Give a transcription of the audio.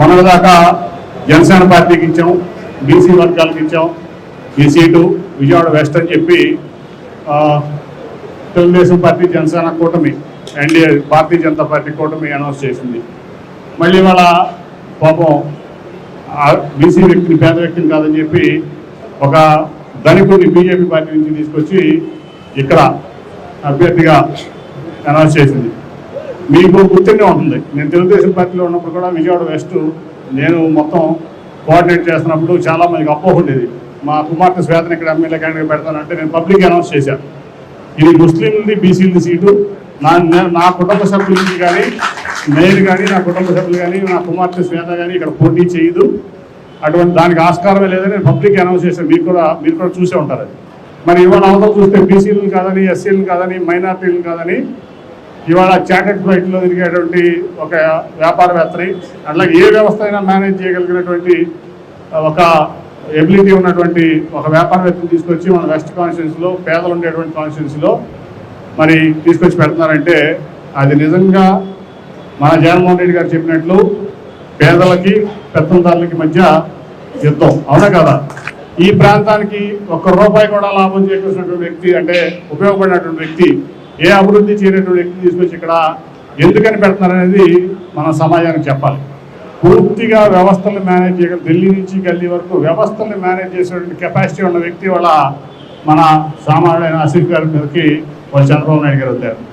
మొన్నటిదాకా జనసేన పార్టీకి ఇచ్చాం, బీసీ వర్గాలకు ఇచ్చాం ఈ సీటు విజయవాడ వెస్ట్ అని చెప్పి తెలుగుదేశం పార్టీ జనసేన కూటమి ఎన్డీఏ భారతీయ జనతా పార్టీ కూటమి అనౌన్స్ చేసింది. మళ్ళీ వాళ్ళ పాపం బీసీ వ్యక్తిని పేద వ్యక్తిని కాదని చెప్పి ఒక ధనికుడిని బీజేపీ పార్టీ నుంచి తీసుకొచ్చి ఇక్కడ అభ్యర్థిగా అనౌన్స్ చేసింది. మీకు గుర్తుండే ఉంటుంది, నేను తెలుగుదేశం పార్టీలో ఉన్నప్పుడు కూడా విజయవాడ వెస్ట్ నేను మొత్తం కోఆర్డినేట్ చేస్తున్నప్పుడు చాలామందికి అపోహ ఉండేది. మా కుమార్తె శ్వేతను ఇక్కడ ఎమ్మెల్యే క్యాండిడేట్ పెడతానంటే నేను పబ్లిక్ అనౌన్స్ చేశాను, ఇది ముస్లింలది బీసీలది సీటు, నా కుటుంబ సభ్యుల నుంచి కానీ నేను కానీ నా కుటుంబ సభ్యులు కానీ నా కుమార్తె శ్వేత కానీ ఇక్కడ పోటీ చేయదు, అటువంటి దానికి ఆస్కారమే లేదని నేను పబ్లిక్ అనౌన్స్ చేశాను. మీరు కూడా చూసే ఉంటారు. అది మరి ఇవాళ అవతల చూస్తే బీసీలను కాదని, ఎస్సీలను కాదని, మైనార్టీలను కాదని ఇవాళ చార్టెడ్ ఫ్లైట్లో తిరిగేటువంటి ఒక వ్యాపారవేత్తని, అట్లాగే ఏ వ్యవస్థ అయినా మేనేజ్ చేయగలిగినటువంటి ఒక ఎబిలిటీ ఉన్నటువంటి ఒక వ్యాపారవేత్తని తీసుకొచ్చి మన వెస్ట్ కాన్స్టిట్యున్సీలో పేదలు ఉండేటువంటి కాన్స్టిట్యున్సీలో మరి తీసుకొచ్చి పెడుతున్నారంటే అది నిజంగా మన జగన్మోహన్ రెడ్డి గారు చెప్పినట్లు పేదలకి పెత్తందారులకి మధ్య యుద్ధం, అవునా కదా? ఈ ప్రాంతానికి ₹1 కూడా లాభం చేకూర్చినటువంటి వ్యక్తి, అంటే ఉపయోగపడినటువంటి వ్యక్తి, ఏ అభివృద్ధి చేయనటువంటి వ్యక్తి తీసుకొచ్చి ఇక్కడ ఎందుకని పెడుతున్నారనేది మన సమాజానికి చెప్పాలి. పూర్తిగా వ్యవస్థలను మేనేజ్ చేయగల, ఢిల్లీ నుంచి గల్లీ వరకు వ్యవస్థలను మేనేజ్ చేసేటువంటి కెపాసిటీ ఉన్న వ్యక్తి వాళ్ళ మన సామాన్యుడైన ఆసిఫ్ గారి మీదకి వాళ్ళు చంద్రబాబు నాయుడు గారు వద్దారు.